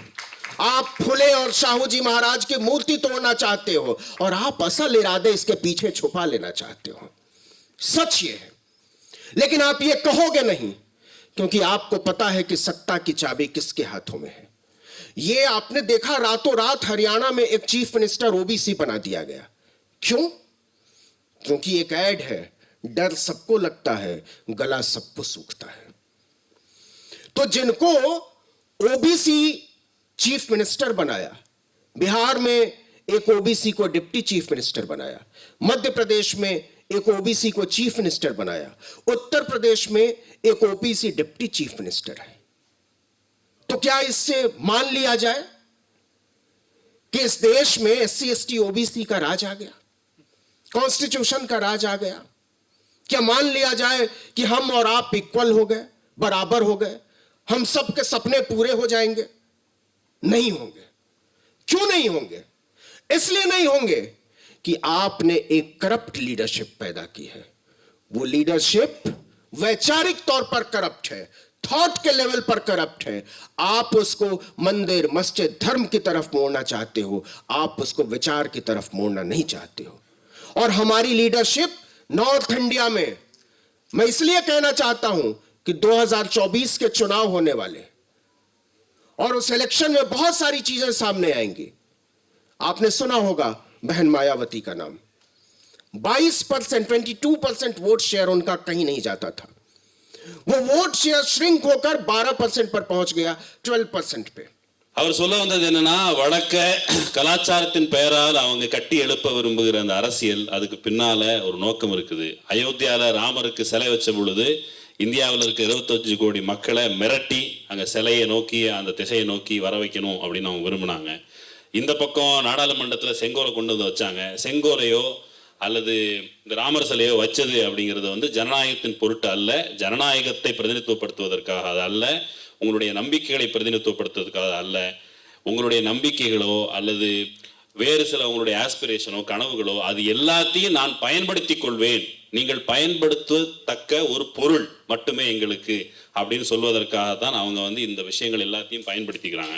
आप फुले और शाहू जी महाराज की मूर्ति तोड़ना चाहते हो, और आप असल इरादे इसके पीछे छुपा लेना चाहते हो। सच ये है, लेकिन आप ये कहोगे नहीं, क्योंकि आपको पता है कि सत्ता की चाबी किसके हाथों में है। ये आपने देखा, रातों रात हरियाणा में एक चीफ मिनिस्टर ओबीसी बना दिया गया। क्यों? क्योंकि एक ऐड है, डर सबको लगता है, गला सबको सूखता है। तो जिनको ओबीसी चीफ मिनिस्टर बनाया, बिहार में एक ओबीसी को डिप्टी चीफ मिनिस्टर बनाया, मध्य प्रदेश में एक ओबीसी को चीफ मिनिस्टर बनाया, उत्तर प्रदेश में एक ओबीसी डिप्टी चीफ मिनिस्टर है। तो क्या इससे मान लिया जाए कि इस देश में एससी एसटी ओबीसी का राज आ गया, कॉन्स्टिट्यूशन का राज आ गया? क्या मान लिया जाए कि हम और आप इक्वल हो गए, बराबर हो गए, हम सबके सपने पूरे हो जाएंगे? नहीं होंगे। क्यों नहीं होंगे? इसलिए नहीं होंगे कि आपने एक करप्ट लीडरशिप पैदा की है। वो लीडरशिप वैचारिक तौर पर करप्ट है, थॉट के लेवल पर करप्ट है। आप उसको मंदिर, मस्जिद, धर्म की तरफ मोड़ना चाहते हो, आप उसको विचार की तरफ मोड़ना नहीं चाहते हो। और हमारी लीडरशिप नॉर्थ इंडिया में, मैं इसलिए कहना चाहता हूं कि 2024 के चुनाव होने वाले, और उस इलेक्शन में बहुत सारी चीजें सामने आएंगी। आपने सुना होगा बहन मायावती का नाम। 22%, 22% वोट शेयर उनका कहीं नहीं जाता था। वो वोट शेयर श्रिंक होकर 12% पर पहुंच गया, 12% पे। அவர் சொல்ல வந்தது என்னன்னா, வடக்க கலாச்சாரத்தின் பெயரால் அவங்க கட்டி எழுப்ப விரும்புகிற அந்த அரசியல், அதுக்கு பின்னால ஒரு நோக்கம் இருக்குது. அயோத்தியால ராமருக்கு சிலை வச்ச பொழுது இந்தியாவில் இருக்க 25 கோடி மக்களை மிரட்டி அங்கே சிலையை நோக்கி அந்த திசையை நோக்கி வர வைக்கணும் அப்படின்னு அவங்க விரும்பினாங்க. இந்த பக்கம் நாடாளுமன்றத்தில் செங்கோலை கொண்டு வந்து வச்சாங்க. செங்கோலையோ அல்லது இந்த ராமர் சிலையோ வச்சது அப்படிங்கிறது வந்து ஜனநாயகத்தின் பொருட்டு அல்ல, ஜனநாயகத்தை பிரதிநிதித்துவப்படுத்துவதற்காக அது அல்ல, உங்களுடைய நம்பிக்கைகளை பிரதிநிதித்துவப்படுத்துவதற்காக அல்ல. உங்களுடைய நம்பிக்கைகளோ அல்லது வேறு சில உங்களுடைய ஆஸ்பிரேஷனோ கனவுகளோ அது எல்லாத்தையும் நான் பயன்படுத்தி கொள்வேன், நீங்கள் பயன்படுத்தத்தக்க ஒரு பொருள் மட்டுமே எங்களுக்கு அப்படின்னு சொல்வதற்காக தான் அவங்க வந்து இந்த விஷயங்கள் எல்லாத்தையும் பயன்படுத்திக்கிறாங்க.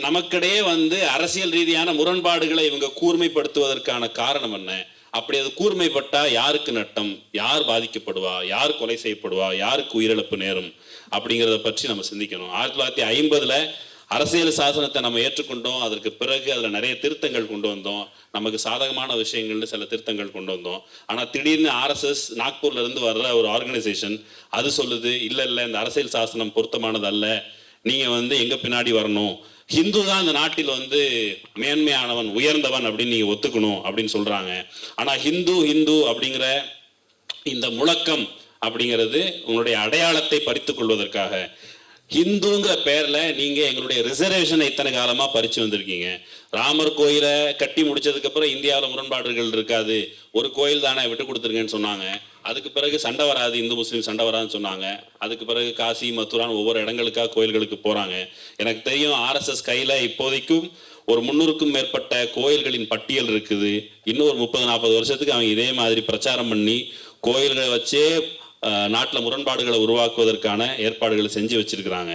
நமக்கிடையே வந்து அரசியல் ரீதியான முரண்பாடுகளை இவங்க கூர்மைப்படுத்துவதற்கான காரணம் என்ன? அப்படி அது கூர்மைப்பட்டா யாருக்கு நட்டம், யார் பாதிக்கப்படுவா, யார் கொலை செய்யப்படுவா, யாருக்கு உயிரிழப்பு நேரும் அப்படிங்கிறத பற்றி நம்ம சிந்திக்கணும். 1950ல் அரசியல் சாசனத்தை நம்ம ஏற்றுக்கொண்டோம். அதற்கு பிறகு அதில் நிறைய திருத்தங்கள் கொண்டு வந்தோம். நமக்கு சாதகமான விஷயங்கள்னு சில திருத்தங்கள் கொண்டு வந்தோம். ஆனால் திடீர்னு ஆர்எஸ்எஸ் நாக்பூர்ல இருந்து வர்ற ஒரு ஆர்கனைசேஷன் அது சொல்லுது, இல்லை இந்த அரசியல் சாசனம் பொருத்தமானது அல்ல, நீங்க வந்து எங்க பின்னாடி வரணும், ஹிந்து தான் இந்த நாட்டில் வந்து மேன்மையானவன் உயர்ந்தவன் அப்படின்னு நீங்க ஒத்துக்கணும் அப்படின்னு சொல்றாங்க. ஆனா ஹிந்து ஹிந்து அப்படிங்கிற இந்த முழக்கம் அப்படிங்கிறது உங்களுடைய அடையாளத்தை பறித்துக் கொள்வதற்காக, ஹிந்துங்கிற பேர்ல நீங்க எங்களுடைய ரிசர்வேஷனை இத்தனை காலமா பறிச்சு வந்திருக்கீங்க. ராமர் கோயிலை கட்டி முடிச்சதுக்கு அப்புறம் இந்தியாவில் முரண்பாடுகள் இருக்காது, ஒரு கோயில் தானே விட்டு கொடுத்துருங்கன்னு சொன்னாங்க. அதுக்கு பிறகு சண்டை வராது, இந்து முஸ்லீம் சண்டை வராதுன்னு சொன்னாங்க. அதுக்கு பிறகு காசி மதுரான் ஒவ்வொரு இடங்களுக்காக கோயில்களுக்கு போறாங்க. எனக்கு தெரியும் ஆர்எஸ்எஸ் கையில இப்போதைக்கும் ஒரு 300க்கும் மேற்பட்ட கோயில்களின் பட்டியல் இருக்குது. இன்னும் ஒரு 30-40 வருஷத்துக்கு அவங்க இதே மாதிரி பிரச்சாரம் பண்ணி கோயில்களை வச்சே நாட்டில் முரண்பாடுகளை உருவாக்குவதற்கான ஏற்பாடுகளை செஞ்சு வச்சிருக்கிறாங்க.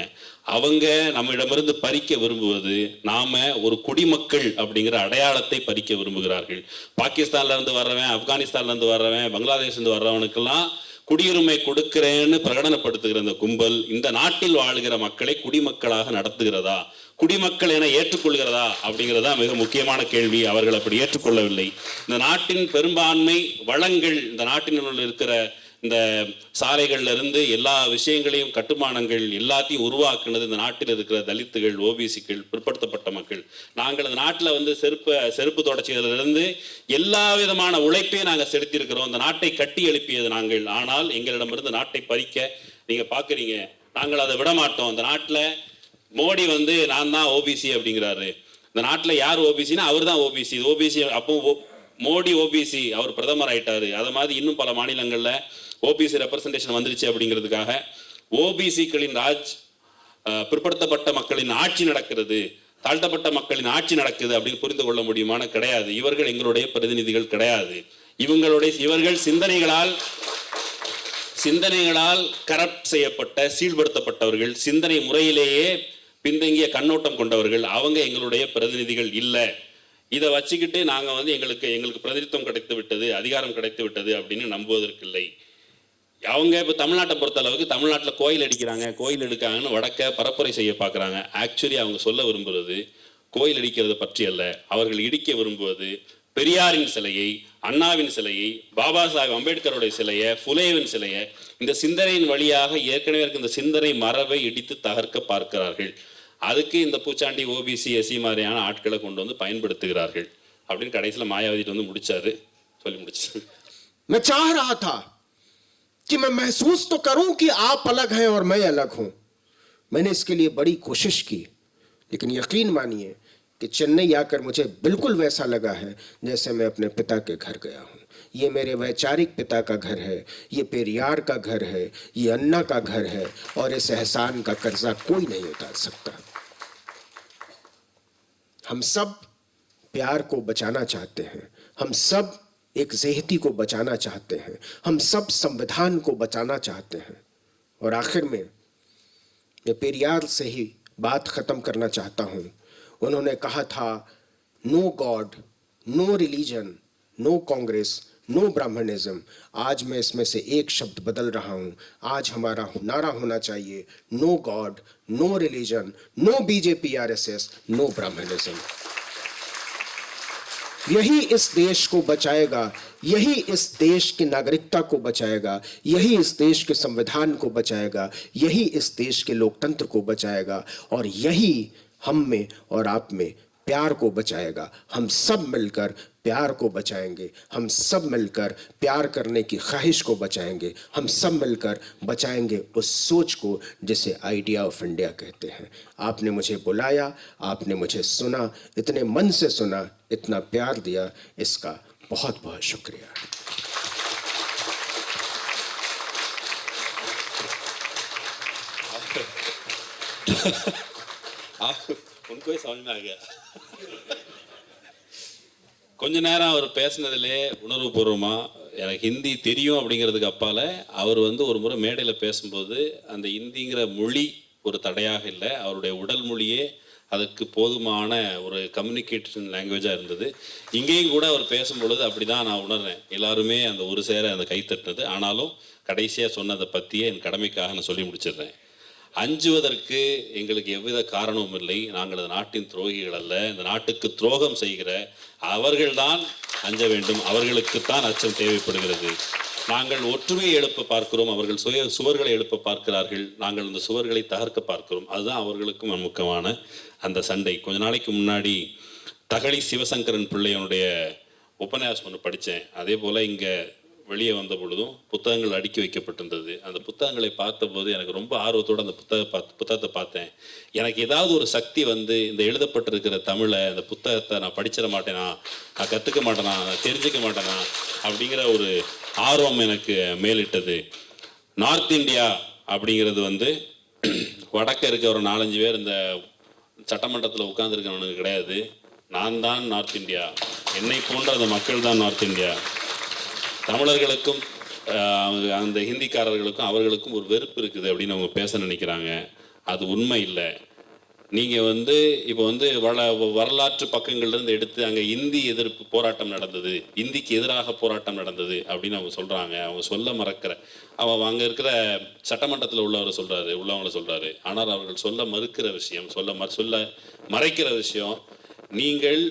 அவங்க நம்மிடமிருந்து பறிக்க விரும்புவது, நாம ஒரு குடிமக்கள் அப்படிங்கிற அடையாளத்தை பறிக்க விரும்புகிறார்கள். பாகிஸ்தான்ல இருந்து வர்றவன், ஆப்கானிஸ்தான்ல இருந்து வர்றவன், பங்களாதேஷ்ல இருந்து வர்றவனுக்கெல்லாம் குடியுரிமை கொடுக்கிறேன்னு பிரகடனப்படுத்துகிற இந்த கும்பல் இந்த நாட்டில் வாழ்கிற மக்களை குடிமக்களாக நடத்துகிறதா, குடிமக்கள் என ஏற்றுக்கொள்கிறதா அப்படிங்கிறதா மிக முக்கியமான கேள்வி. அவர்கள் அப்படி ஏற்றுக்கொள்ளவில்லை. இந்த நாட்டின் பெரும்பான்மை வளங்கள், இந்த நாட்டினுள் இருக்கிற இந்த சாலைகள்ல இருந்து எல்லா விஷயங்களையும் கட்டுமானங்கள் எல்லாத்தையும் உருவாக்குனது இந்த நாட்டில் இருக்கிற தலித்துகள், ஓபிசிக்கள், பிற்படுத்தப்பட்ட மக்கள். நாங்கள் இந்த நாட்டில் வந்து செருப்பு தொடச்சியதிலிருந்து எல்லா விதமான உழைப்பையும் நாங்கள் செலுத்தியிருக்கிறோம். இந்த நாட்டை கட்டி எழுப்பியது நாங்கள். ஆனால் எங்களிடமிருந்து நாட்டை பறிக்க நீங்க பாக்குறீங்க. நாங்கள் அதை விட மாட்டோம். இந்த நாட்டில் மோடி வந்து நான் தான் ஓபிசி அப்படிங்கிறாரு. இந்த நாட்டில் யார் ஓபிசின்னா அவர் தான் ஓபிசி. ஓபிசி அப்போ மோடி ஓபிசி, அவர் பிரதமர் ஆயிட்டாரு. அதை மாதிரி இன்னும் பல மாநிலங்கள்ல ஓபிசி ரெப்ரசன்டேஷன் வந்துருச்சு அப்படிங்கிறதுக்காக ஓபிசிக்களின் பிற்படுத்தப்பட்ட மக்களின் ஆட்சி நடக்கிறது, தாழ்த்தப்பட்ட மக்களின் ஆட்சி நடக்குது அப்படின்னு புரிந்து கொள்ள முடியுமான? கிடையாது. இவர்கள் எங்களுடைய பிரதிநிதிகள் கிடையாது. இவர்கள் சிந்தனைகளால் கரப்ட் செய்யப்பட்ட, சீழ்படுத்தப்பட்டவர்கள், சிந்தனை முறையிலேயே பின்தங்கிய கண்ணோட்டம் கொண்டவர்கள். அவங்க எங்களுடைய பிரதிநிதிகள் இல்லை. இதை வச்சுக்கிட்டு நாங்க வந்து எங்களுக்கு பிரதிநிதித்துவம் கிடைத்து விட்டது, அதிகாரம் கிடைத்து விட்டது அப்படின்னு நம்புவதற்கு இல்லை. அவங்க இப்போ தமிழ்நாட்டை பொறுத்த அளவுக்கு தமிழ்நாட்டில் கோயில் எடுக்காங்கன்னு வடக்க பரப்புரை செய்ய பார்க்குறாங்க. ஆக்சுவலி அவங்க சொல்ல விரும்புவது கோயில் அடிக்கிறது பற்றி அல்ல. அவர்கள் இடிக்க விரும்புவது பெரியாரின் சிலையை, அண்ணாவின் சிலையை, பாபா சாஹேப் அம்பேத்கருடைய சிலையை, புலேவின் சிலையை, இந்த சிந்தனையின் வழியாக ஏற்கனவே இருக்க இந்த சிந்தனை மரபை இடித்து தகர்க்க பார்க்கிறார்கள். அதுக்கு இந்த பூச்சாண்டி, ஓபிசி, எஸ்சி மாதிரியான ஆட்களை கொண்டு வந்து பயன்படுத்துகிறார்கள் அப்படின்னு கடைசியில் மாயாவதி வந்து சொல்லி முடிச்சு. मैं चाह रहा था कि मैं महसूस तो करूं कि आप अलग हैं और मैं अलग हूं. मैंने इसके लिए बड़ी कोशिश की, लेकिन यकीन मानिए कि चेन्नई आकर मुझे बिल्कुल वैसा लगा है जैसे मैं अपने पिता के घर गया हूं. ये मेरे वैचारिक पिता का घर है, ये पेरियार का घर है, ये अन्ना का घर है, और इस एहसान का कर्जा कोई नहीं उतार सकता. हम सब प्यार को बचाना चाहते हैं, हम सब एक ज़ेहती को बचाना चाहते हैं, हम सब संविधान को बचाना चाहते हैं. और आखिर में मैं पेरियार से ही बात ख़त्म करना चाहता हूँ. उन्होंने कहा था, no god, no religion, no Congress, no brahminism. आज मैं इसमें से एक शब्द बदल रहा हूँ। आज हमारा नारा होना चाहिए no god, no religion, no BJP RSS, no brahminism. यही इस देश को बचाएगा, यही इस देश की नागरिकता को बचाएगा, यही इस देश के संविधान को बचाएगा, यही इस देश के लोकतंत्र को बचाएगा, और यही हम में और आप में प्यार को बचाएगा। हम सब मिलकर प्यार को बचाएंगे, हम सब मिलकर प्यार करने की ख्वाहिश को बचाएंगे, हम सब मिलकर बचाएंगे उस सोच को जिसे आइडिया ऑफ इंडिया कहते हैं। आपने मुझे बुलाया, आपने मुझे सुना, इतने मन से सुना, इतना प्यार दिया, इसका बहुत बहुत शुक्रिया। उनको ही समझ में आ गया। கொஞ்ச நேரம் அவர் பேசினதிலே உணர்வுபூர்வமாக எனக்கு ஹிந்தி தெரியும் அப்படிங்கிறதுக்கு அப்பால் அவர் வந்து ஒரு முறை மேடையில் பேசும்போது அந்த ஹிந்திங்கிற மொழி ஒரு தடையாக இல்லை, அவருடைய உடல் மொழியே அதுக்கு போதுமான ஒரு கம்யூனிகேஷன் லாங்குவேஜாக இருந்தது. இங்கேயும் கூட அவர் பேசும்பொழுது அப்படி தான் நான் உணர்றேன். எல்லாருமே அந்த ஒரு சேர அந்த கைத்தட்டினது. ஆனாலும் கடைசியாக சொன்னதை பற்றியே என் கடமைக்காக நான் சொல்லி முடிச்சிடுறேன். அஞ்சுவதற்கு எங்களுக்கு எவ்வித காரணமும் இல்லை. நாங்கள் இந்த நாட்டின் துரோகிகள் அல்ல. இந்த நாட்டுக்கு துரோகம் செய்கிற அவர்கள்தான் அஞ்ச வேண்டும். அவர்களுக்குத்தான் அச்சம் தேவைப்படுகிறது. நாங்கள் ஒற்றுமையை எழுப்ப பார்க்கிறோம், அவர்கள் சுவர்களை எழுப்ப பார்க்கிறார்கள். நாங்கள் இந்த சுவர்களை தகர்க்க பார்க்கிறோம். அதுதான் அவர்களுக்கும் முக்கியமான அந்த சண்டை. கொஞ்ச நாளைக்கு முன்னாடி தகழி சிவசங்கரன் பிள்ளையனுடைய உபன்யாசம் ஒன்று படித்தேன். அதே போல் இங்கே வெளியே வந்த பொழுதும் புத்தகங்கள் அடுக்கி வைக்கப்பட்டிருந்தது. அந்த புத்தகங்களை பார்த்தபோது எனக்கு ரொம்ப ஆர்வத்தோடு அந்த புத்தகத்தை பார்த்தேன். எனக்கு ஏதாவது ஒரு சக்தி வந்து இந்த எழுதப்பட்டிருக்கிற தமிழை, இந்த புத்தகத்தை நான் படிச்சிட மாட்டேனா, நான் கற்றுக்க மாட்டேனா, நான் தெரிஞ்சுக்க மாட்டேனா அப்படிங்கிற ஒரு ஆர்வம் எனக்கு மேலிட்டது. நார்த் இந்தியா அப்படிங்கிறது வந்து வடக்க இருக்க ஒரு 4-5 பேர் இந்த சட்டமன்றத்தில் உட்கார்ந்துருக்கவனுக்கு கிடையாது. நான் தான் நார்த் இந்தியா, என்னை போன்ற அந்த மக்கள் தான் நார்த் இந்தியா. தமிழர்களுக்கும் அந்த ஹிந்திக்காரர்களுக்கும் அவர்களுக்கும் ஒரு வெறுப்பு இருக்குது அப்படின்னு அவங்க பேச நினைக்கிறாங்க. அது உண்மை இல்லை. நீங்கள் வந்து இப்போ வந்து வரலாற்று பக்கங்கள்லேருந்து எடுத்து அங்கே இந்தி எதிர்ப்பு போராட்டம் நடந்தது, இந்திக்கு எதிராக போராட்டம் நடந்தது அப்படின்னு அவங்க சொல்கிறாங்க. அவங்க சொல்ல மறக்கிற அங்கே இருக்கிற சட்டமன்றத்தில் உள்ளவங்களை சொல்கிறாரு. ஆனால் அவர்கள் சொல்ல மறுக்கிற விஷயம், சொல்ல மறைக்கிற விஷயம், நீங்கள்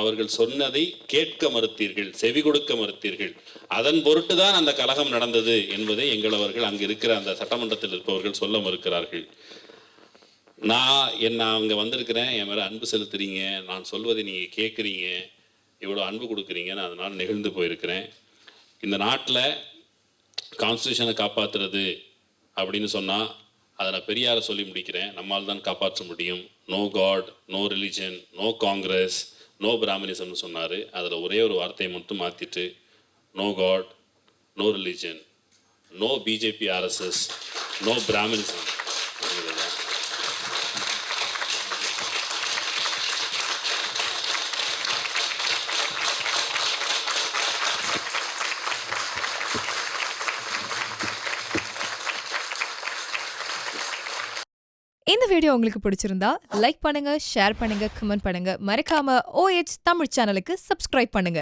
அவர்கள் சொன்னதை கேட்க மறுத்தீர்கள், செவி கொடுக்க மறுத்தீர்கள். அதன் பொருட்டு தான் அந்த கலகம் நடந்தது என்பதை எங்களவர்கள் அங்கே இருக்கிற அந்த சட்டமன்றத்தில் இருப்பவர்கள் சொல்ல மறுக்கிறார்கள். நான் அங்கே வந்திருக்கிறேன், என் மேலே அன்பு செலுத்துறீங்க, நான் சொல்வதை நீங்கள் கேட்குறீங்க, இவ்வளோ அன்பு கொடுக்குறீங்கன்னு அதனால் நெகிழ்ந்து போயிருக்கிறேன். இந்த நாட்டில் கான்ஸ்டியூஷனை காப்பாற்றுறது அப்படின்னு சொன்னால் அதை நான் பெரியாரை சொல்லி முடிக்கிறேன். நம்மால் தான் காப்பாற்ற முடியும். No God, no religion, no Congress, no பிராமணிசம்னு சொன்னார். அதில் ஒரே ஒரு வார்த்தையை மட்டும் மாற்றிட்டு no God, no religion, no BJP RSS, no Brahminism. இந்த வீடியோ உங்களுக்கு பிடிச்சிருந்தா லைக் பண்ணுங்க, ஷேர் பண்ணுங்க, கமெண்ட் பண்ணுங்க. மறக்காம OH தமிழ் சேனலுக்கு சப்ஸ்கிரைப் பண்ணுங்க.